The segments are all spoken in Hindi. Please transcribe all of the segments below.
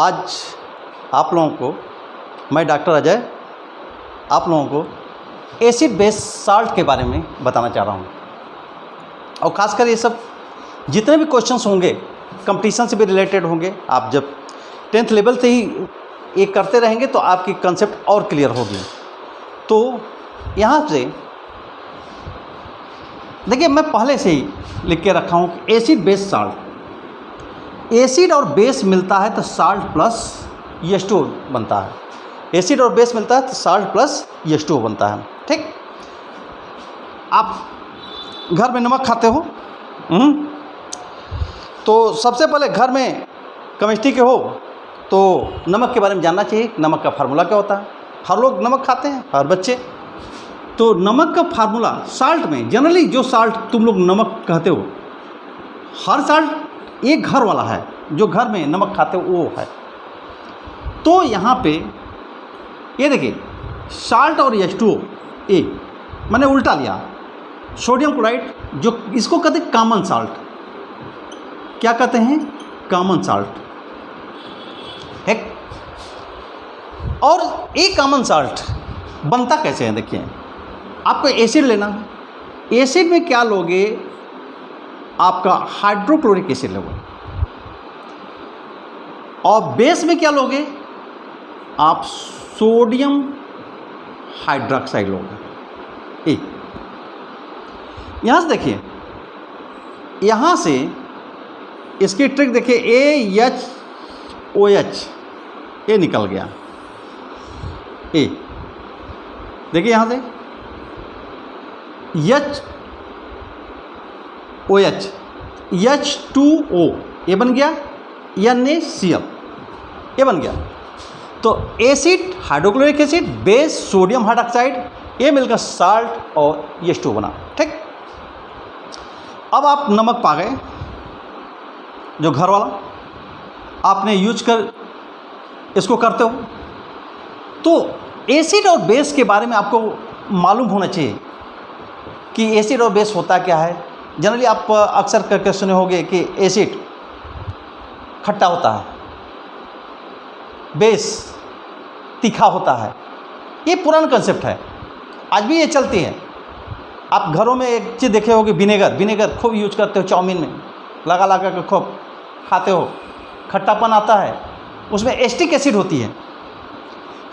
आज आप लोगों को मैं डॉक्टर अजय आप लोगों को एसिड बेस साल्ट के बारे में बताना चाह रहा हूँ। और ख़ासकर ये सब जितने भी क्वेश्चंस होंगे कंपटीशन से भी रिलेटेड होंगे। आप जब 10th लेवल से ही ये करते रहेंगे तो आपकी कंसेप्ट और क्लियर होगी। तो यहाँ से देखिए, मैं पहले से ही लिख के रखा हूँ कि एसिड बेस साल्ट, एसिड और बेस मिलता है तो साल्ट प्लस H2O बनता है। एसिड और बेस मिलता है तो साल्ट प्लस H2O बनता है। ठीक, आप घर में नमक खाते हो तो सबसे पहले घर में केमिस्ट्री के हो तो नमक के बारे में जानना चाहिए। नमक का फार्मूला क्या होता है? हर लोग नमक खाते हैं, हर बच्चे। तो नमक का फार्मूला साल्ट में जनरली जो साल्ट तुम लोग नमक कहते हो, हर साल्ट एक घर वाला है, जो घर में नमक खाते हो वो है। तो यहाँ पे ये देखिए, साल्ट और H2O ए मैंने उल्टा लिया। सोडियम क्लोराइड जो इसको कहते हैं कॉमन साल्ट, क्या कहते हैं? कॉमन साल्ट है। और एक कॉमन साल्ट बनता कैसे है? देखिए, आपको एसिड लेना है। एसिड में क्या लोगे? आपका हाइड्रोक्लोरिक एसिड लोगे। और बेस में क्या लोगे? आप सोडियम हाइड्रोक्साइड लोगे। एक यहाँ से देखिए, यहाँ से इसकी ट्रिक देखिए, AHOH ये निकल गया। ए देखिए, यहाँ से HOH H2O ये बन गया, NaCl ये बन गया। तो acid hydrochloric acid base sodium hydroxide ये मिलकर साल्ट और H2O बना। ठीक, अब आप नमक पा गए, जो घर वाला आपने यूज कर इसको करते हो। तो एसिड और बेस के बारे में आपको मालूम होना चाहिए कि एसिड और बेस होता क्या है। जनरली आप अक्सर करके सुने होंगे कि एसिड खट्टा होता है, बेस तीखा होता है। ये पुराना कंसेप्ट है, आज भी ये चलती है। आप घरों में एक चीज़ देखे होगे, विनेगर खूब यूज करते हो, चाउमीन में लगा लगा के खूब खाते हो, खट्टापन आता है, उसमें एसिटिक एसिड होती है।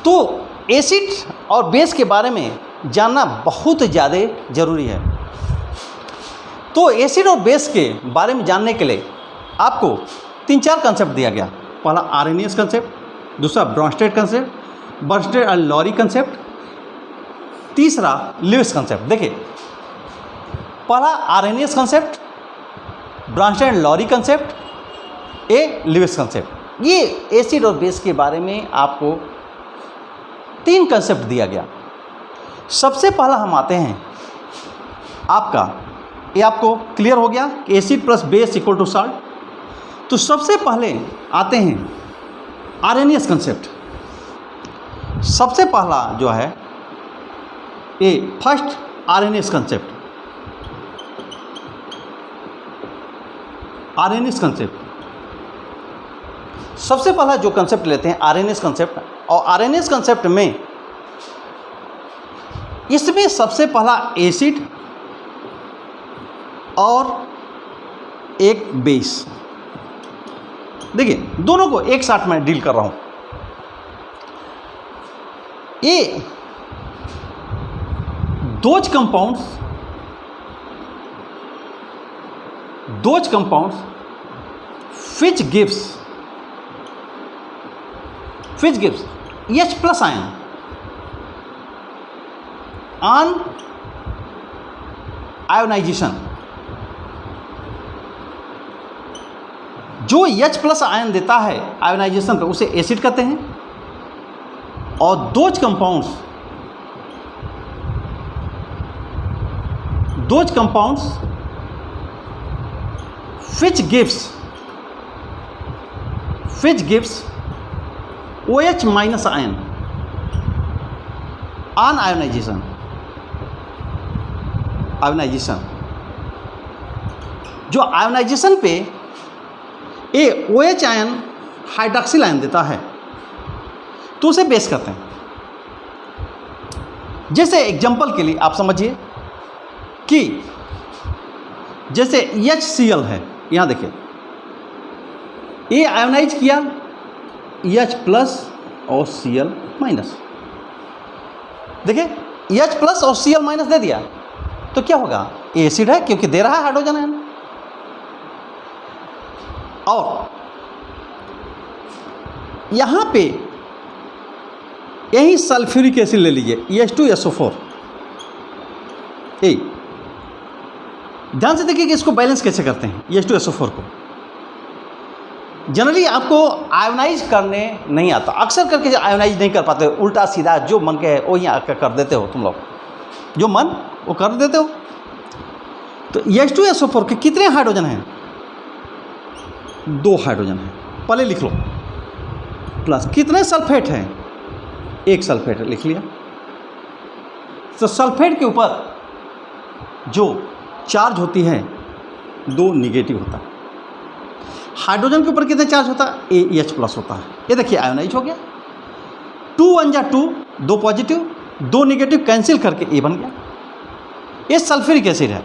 तो एसिड और बेस के बारे में जानना बहुत ज़्यादा ज़रूरी है। तो एसिड और बेस के बारे में जानने के लिए आपको 3-4 कंसेप्ट दिया गया। पहला आर्हेनियस कंसेप्ट, दूसरा ब्रॉन्स्टेड कंसेप्ट, बर्नस्टेड और लॉरी कंसेप्ट, तीसरा ल्यूइस कंसेप्ट। देखिए, पहला Arrhenius concept, Bronsted and Lowry concept, Lewis concept. ये एसिड और बेस के बारे में आपको 3 कंसेप्ट दिया गया। सबसे पहला हम आते हैं आपका, ये आपको क्लियर हो गया कि acid plus base equal to salt. तो सबसे पहले आते हैं आर्हेनियस कंसेप्ट। सबसे पहला जो है ये first Arrhenius concept. Arrhenius concept सबसे पहला जो कंसेप्ट लेते हैं आर्हेनियस कंसेप्ट। और आर्हेनियस कंसेप्ट में इसमें सबसे पहला एसिड और एक बेस। देखिए, दोनों को एक साथ मैं डील कर रहा हूं। ये those compounds which gives H plus ion on ionization। जो H प्लस आयन देता है आयोनाइजेशन पे उसे एसिड कहते हैं। और those compounds which gives OH minus ion on ionization. जो आयोनाइजेशन पे OH आयन हाइड्रॉक्सिल आयन देता है तो उसे बेस कहते हैं। जैसे एग्जांपल के लिए आप समझिए कि जैसे HCl है, यहाँ देखिए ये आयोनाइज किया H प्लस और Cl माइनस, देखिए H प्लस और Cl माइनस दे दिया तो क्या होगा, एसिड है क्योंकि दे रहा है हाइड्रोजन आयन। और यहाँ पे यही सल्फ्यूरिक एसिड ले लीजिए H2SO4। ध्यान से देखिए कि इसको बैलेंस कैसे करते हैं H2SO4 को। जनरली आपको आयोनाइज करने नहीं आता, अक्सर करके आयोनाइज नहीं कर पाते, उल्टा सीधा जो मन के है वही आकर कर देते हो तुम लोग, जो मन वो कर देते हो। तो H2SO4 के कितने हाइड्रोजन हैं, 2 हाइड्रोजन हैं, पहले लिख लो। प्लस कितने सल्फेट हैं, 1 सल्फेट लिख लिया। तो सल्फेट के ऊपर जो चार्ज होती है 2 निगेटिव होता है। हाइड्रोजन के ऊपर कितने चार्ज होता है, AH प्लस होता है। ये देखिए आयोनाइज हो गया, 2 1 जा 2, 2 पॉजिटिव 2 निगेटिव कैंसिल करके A बन गया। ये सल्फ्यूरिक एसिड है।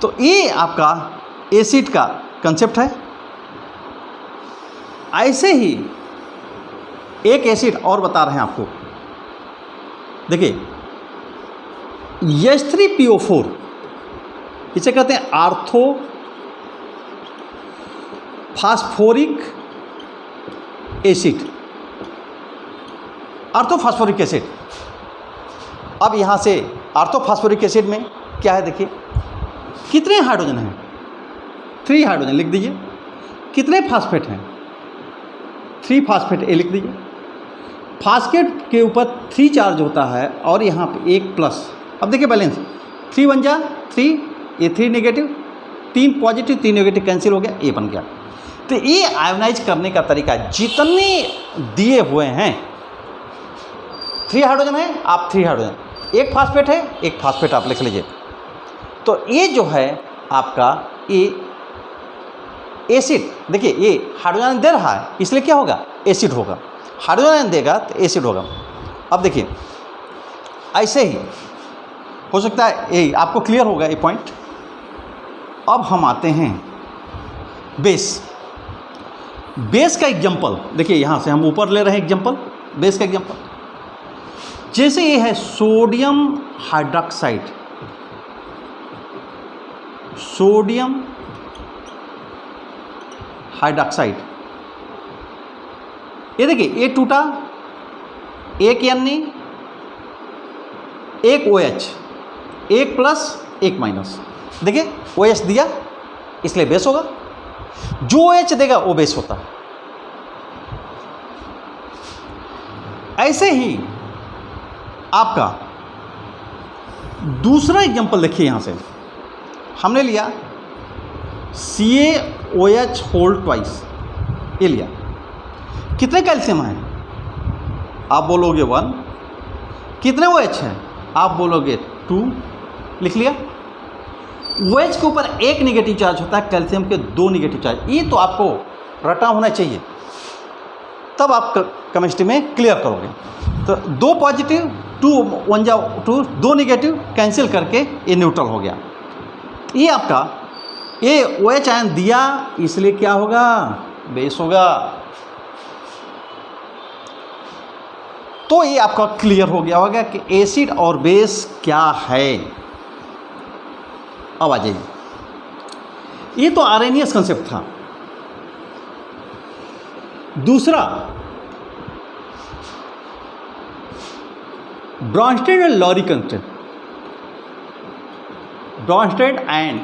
तो ये आपका एसिड का कंसेप्ट है। ऐसे ही एक एसिड और बता रहे हैं आपको, देखिए H3PO4, इसे कहते हैं आर्थो फास्फोरिक एसिड, आर्थोफास्फोरिक एसिड। अब यहाँ से आर्थोफास्फोरिक एसिड में क्या है, देखिए कितने हाइड्रोजन हैं, 3 हाइड्रोजन लिख दीजिए। कितने फास्फेट हैं, 3 फास्फेट ए लिख दीजिए। फास्फेट के ऊपर 3 चार्ज होता है और यहाँ पे 1 प्लस। अब देखिए बैलेंस, 3 1 जा 3, ये 3 निगेटिव, 3 पॉजिटिव 3 नेगेटिव कैंसिल हो गया, ए बन गया। तो ये आयोनाइज करने का तरीका जितने दिए हुए हैं, 3 हाइड्रोजन है आप 3 हाइड्रोजन, 1 फास्फेट है 1 फास्फेट आप लिख लीजिए। तो ये जो है आपका ये एसिड, देखिए ये हाइड्रोजन दे रहा है इसलिए क्या होगा, एसिड होगा। हाइड्रोजन देगा तो एसिड होगा। अब देखिए ऐसे ही हो सकता है, ये आपको क्लियर होगा ये पॉइंट। अब हम आते हैं बेस। बेस का एग्जांपल देखिए, यहाँ से हम ऊपर ले रहे हैं एग्जांपल, बेस का एग्जांपल। जैसे ये है सोडियम हाइड्रॉक्साइड, सोडियम हाइड्रॉक्साइड। ये देखिए ये टूटा, 1 Ni 1 OH, 1 प्लस 1 माइनस। देखिए OH दिया इसलिए बेस होगा, जो OH देगा वो बेस होता है। ऐसे ही आपका दूसरा एग्जांपल देखिए, यहाँ से हमने लिया CaOH होल ट्वाइस, ये लिया। कितने कैल्शियम हैं, आप बोलोगे 1। कितने OH हैं, आप बोलोगे 2, लिख लिया। OH के ऊपर 1 निगेटिव चार्ज होता है, कैल्शियम के 2 निगेटिव चार्ज। ये तो आपको रटा होना चाहिए, तब आप केमिस्ट्री में क्लियर करोगे। तो 2 पॉजिटिव 2 1 जा 2, 2 निगेटिव कैंसिल करके ये न्यूट्रल हो गया। ये आपका ये OH आयन दिया इसलिए क्या होगा, बेस होगा। तो ये आपका क्लियर हो गया होगा कि एसिड और बेस क्या है। अब आ जाइए, ये तो आरएनएस कंसेप्ट था। दूसरा Bronsted and Lowry concept, Bronsted and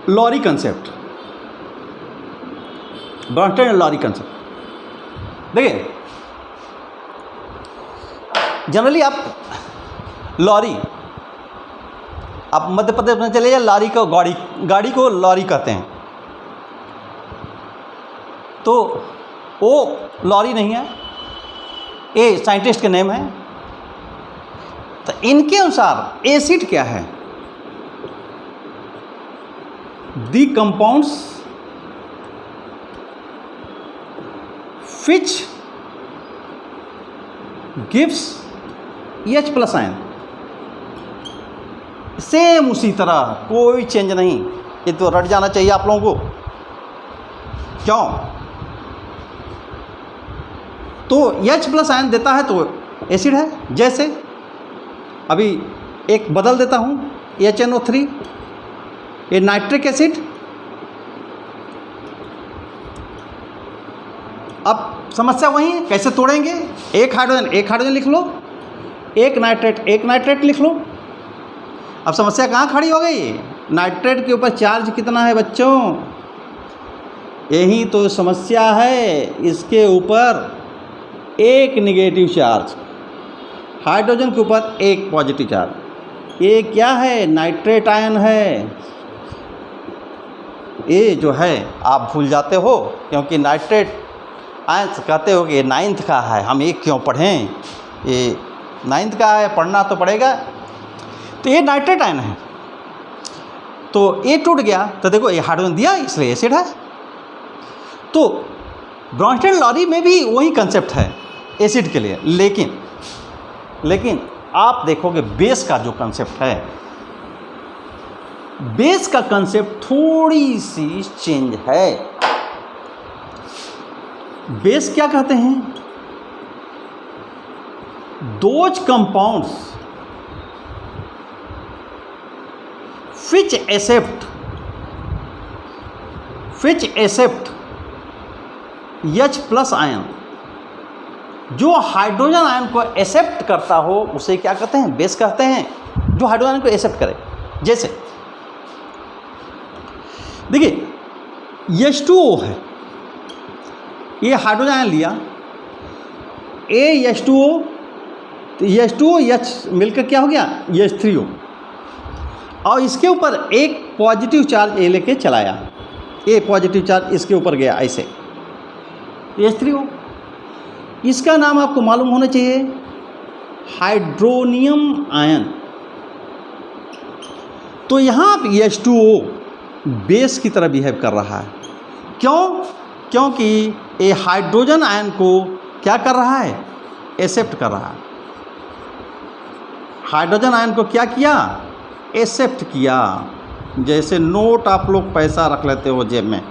Lowry concept, Bronsted and Lowry concept. देखिए जनरली आप लॉरी, आप मध्य प्रदेश में चले जाए, लॉरी को गाड़ी को लॉरी कहते हैं। तो वो लॉरी नहीं है, ये साइंटिस्ट के नेम है। तो इनके अनुसार एसिड क्या है, the compounds which gives H plus ion. Same उसी तरह, कोई चेंज नहीं। ये तो रट जाना चाहिए आप लोगों को। क्यों? तो H प्लस आयन देता है तो एसिड है। जैसे अभी एक बदल देता हूँ, HNO3, ये नाइट्रिक एसिड। अब समस्या वही है, कैसे तोड़ेंगे? एक हाइड्रोजन लिख लो, एक नाइट्रेट लिख लो। अब समस्या कहाँ खड़ी हो गई? नाइट्रेट के ऊपर चार्ज कितना है बच्चों? यही तो समस्या है। इसके ऊपर एक निगेटिव चार्ज, हाइड्रोजन के ऊपर एक पॉजिटिव चार्ज। ये क्या है? नाइट्रेट आयन है। ये जो है आप भूल जाते हो, क्योंकि नाइट्रेट आयन कहते हो कि ये 9th का है, हम एक क्यों पढ़ें? ये 9th का है, पढ़ना तो पड़ेगा। तो ये नाइट्रेट आयन है, तो ये टूट गया तो देखो ये हाइड्रोजन दिया, इसलिए एसिड है। तो ब्रॉन्स्टेड-लॉरी में भी वही कंसेप्ट है एसिड के लिए, लेकिन आप देखोगे बेस का जो कंसेप्ट है, बेस का कंसेप्ट थोड़ी सी चेंज है। बेस क्या कहते हैं? Those compounds which accept H plus ion, जो हाइड्रोजन आयन को एक्सेप्ट करता हो उसे क्या कहते हैं? बेस कहते हैं। जो हाइड्रोजन आयन को एक्सेप्ट करे, जैसे देखिए H2O है, ये हाइड्रोजन आयन लिया, H2O, तो H2O H मिलकर क्या हो गया? H3O, और इसके ऊपर एक पॉजिटिव चार्ज ए लेके चलाया, ए पॉजिटिव चार्ज इसके ऊपर गया, ऐसे H3O। इसका नाम आपको मालूम होना चाहिए, हाइड्रोनियम आयन। तो यहाँ पर H2O बेस की तरह बिहेव कर रहा है। क्यों? क्योंकि ये हाइड्रोजन आयन को क्या कर रहा है? एक्सेप्ट कर रहा है। हाइड्रोजन आयन को क्या किया? एक्सेप्ट किया। जैसे नोट आप लोग पैसा रख लेते हो जेब में,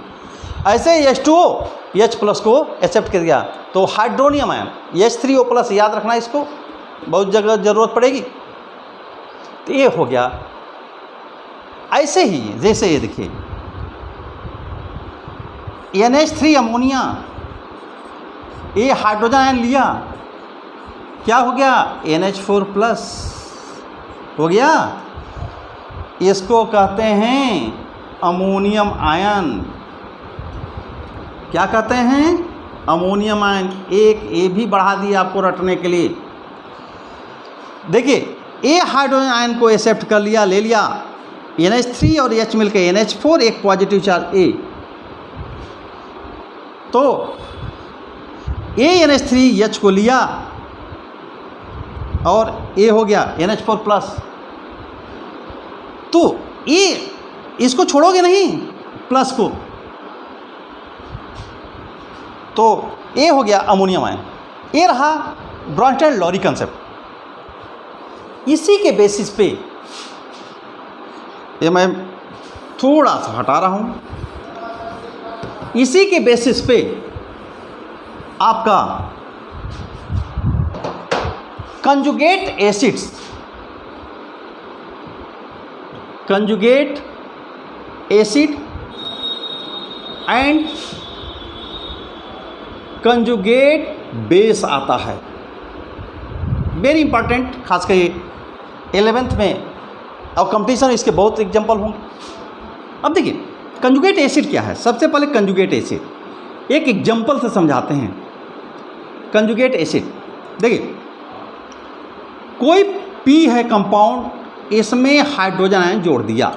ऐसे H2O H प्लस को एक्सेप्ट कर दिया, तो हाइड्रोनियम आयन H3O प्लस, याद रखना इसको, बहुत जगह ज़रूरत पड़ेगी। तो ये हो गया। ऐसे ही जैसे ये देखिए NH3 अमोनिया, ये हाइड्रोजन आयन लिया, क्या हो गया? NH4 प्लस हो गया। इसको कहते हैं अमोनियम आयन। क्या कहते हैं? Ammonium ion. एक ए भी बढ़ा दिया आपको रटने के लिए। देखिए ए हाइड्रोजन आयन को एक्सेप्ट कर लिया, ले लिया, NH3 और H मिलकर NH4, एक पॉजिटिव चार्ज ए, तो NH3 H को लिया और ए हो गया NH4 प्लस। तो ये इसको छोड़ोगे नहीं, प्लस को, तो ये हो गया अमोनियम आयन। ये रहा ब्रॉन्स्टेड-लॉरी कंसेप्ट। इसी के बेसिस पे ये मैं थोड़ा सा हटा रहा हूँ, इसी के बेसिस पे आपका conjugate acids, conjugate acid and conjugate base आता है। वेरी इंपॉर्टेंट, खासकर 11th में और कंपटीशन इसके बहुत एग्जाम्पल होंगे। अब देखिए कंजुगेट एसिड क्या है। सबसे पहले कंजुगेट एसिड एक एग्जाम्पल से समझाते हैं। कंजुगेट एसिड देखिए, कोई पी है कंपाउंड, इसमें हाइड्रोजन आयन जोड़ दिया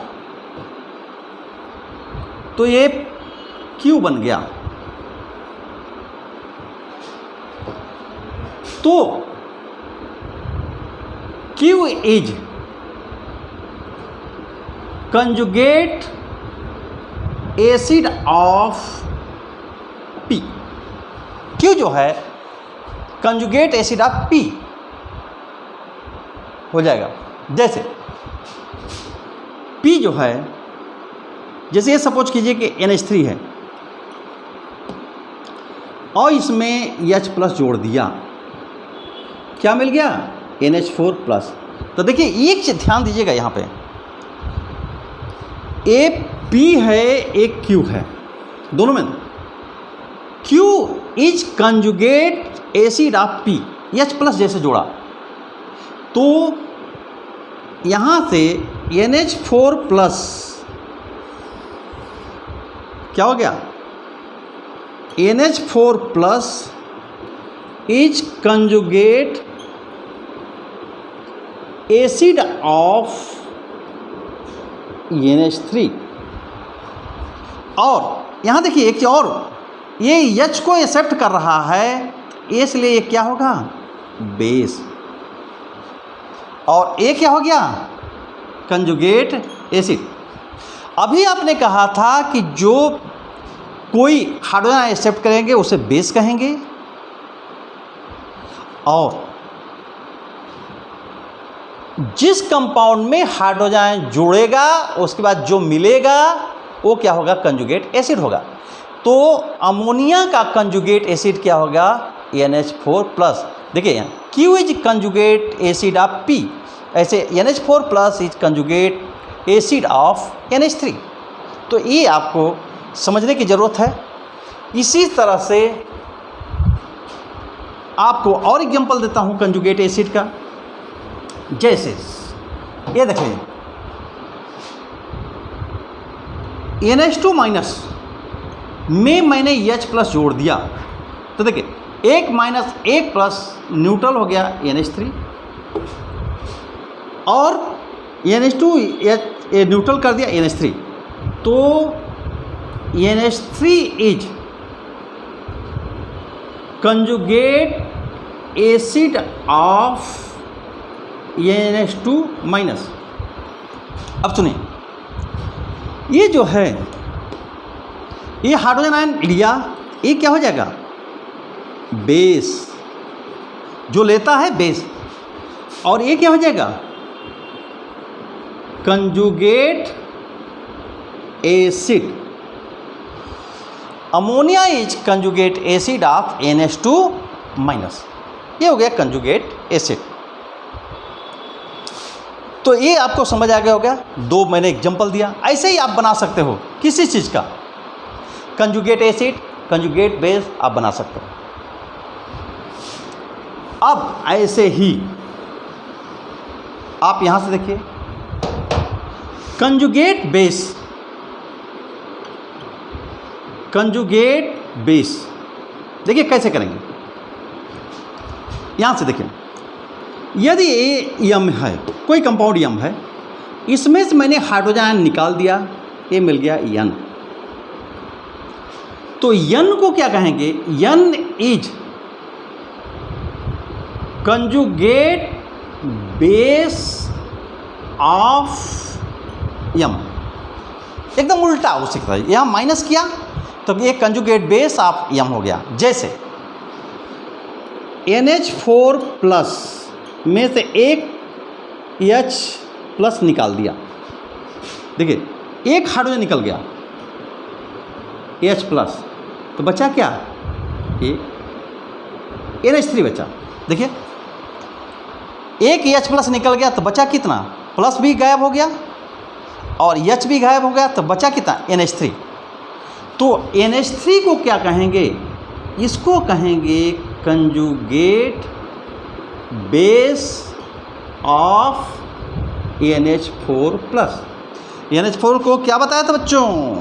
तो ये क्यू बन गया। तो Q is conjugate acid of P. Q जो है कंजुगेट एसिड ऑफ पी हो जाएगा। जैसे पी जो है, जैसे ये सपोज कीजिए कि NH3 है और इसमें H+ जोड़ दिया, क्या मिल गया? NH4+। तो देखिए एक चीज ध्यान दीजिएगा यहाँ पे, एक P है एक Q है, दोनों में Q is conjugate acid of P, H+ जैसे जोड़ा, तो यहाँ से NH4+ क्या हो गया? NH4+ is conjugate acid of NH3। और यहाँ देखिए एक चीज और, ये H को एक्सेप्ट कर रहा है, इसलिए ये क्या होगा? बेस। और ये क्या हो गया? Conjugate acid. अभी आपने कहा था कि जो कोई हाइड्रोजन एक्सेप्ट करेंगे उसे बेस कहेंगे, और जिस कंपाउंड में हाइड्रोजन जुड़ेगा उसके बाद जो मिलेगा वो क्या होगा? कंजुगेट एसिड होगा। तो अमोनिया का कंजुगेट एसिड क्या होगा? NH4+। देखिए यहाँ Q is conjugate acid of P, ऐसे NH4+ is conjugate acid of NH3। तो ये आपको समझने की ज़रूरत है। इसी तरह से आपको और एग्जांपल देता हूँ कंजुगेट एसिड का। जैसे ये देखिए NH2- में मैंने H+ जोड़ दिया, तो देखिए 1 - 1+ न्यूट्रल हो गया NH3, और NH2 न्यूट्रल कर दिया NH3, तो NH3 is conjugate acid of NH2-। अब सुनिए, ये जो है ये हाइड्रोजन आयन लिया, ये क्या हो जाएगा? बेस, जो लेता है बेस, और ये क्या हो जाएगा? Conjugate acid. Ammonia is conjugate acid of NH2-। ये हो गया कंजुगेट एसिड। तो ये आपको समझ आ गया होगा, दो मैंने एग्जांपल दिया। ऐसे ही आप बना सकते हो किसी चीज़ का, कंजुगेट एसिड, कंजुगेट बेस आप बना सकते हो। अब ऐसे ही आप यहाँ से देखिए कंजुगेट बेस, कंजुगेट बेस देखिए कैसे करेंगे। यहाँ से देखिए, यदि ये यम है, कोई कंपाउंड यम है, इसमें से मैंने हाइड्रोजन निकाल दिया, ये मिल गया यन। तो यन को क्या कहेंगे? यन इज कंजुगेट बेस ऑफ यम। एकदम उल्टा हो सकता है, यहाँ माइनस किया तो ये कंजुगेट बेस ऑफ यम हो गया। जैसे NH4+ में से एक H+ निकाल दिया, देखिए एक हाइड्रोजन निकल गया H+, तो बचा क्या? ये NH3 बचा। देखिए एक H+ निकल गया तो बचा कितना? प्लस भी गायब हो गया और H भी गायब हो गया, तो बचा कितना? NH3। तो NH3 को क्या कहेंगे? इसको कहेंगे conjugate base of NH4+। NH4 को क्या बताया था बच्चों?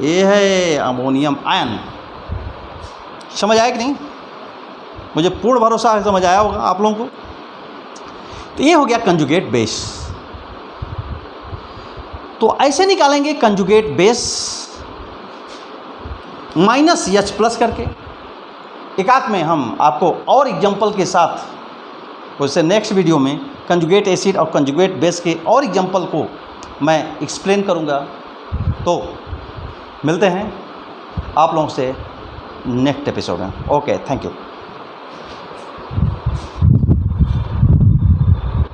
ये है अमोनियम आयन। समझ आया कि नहीं? मुझे पूर्ण भरोसा है समझ आया होगा आप लोगों को। तो ये हो गया कंजुगेट बेस। तो ऐसे निकालेंगे कंजुगेट बेस -H+ करके। एकाक में हम आपको और एग्जांपल के साथ उससे नेक्स्ट वीडियो में कंजुगेट एसिड और कंजुगेट बेस के और एग्जांपल को मैं एक्सप्लेन करूंगा। तो मिलते हैं आप लोगों से नेक्स्ट एपिसोड में। Okay, thank you.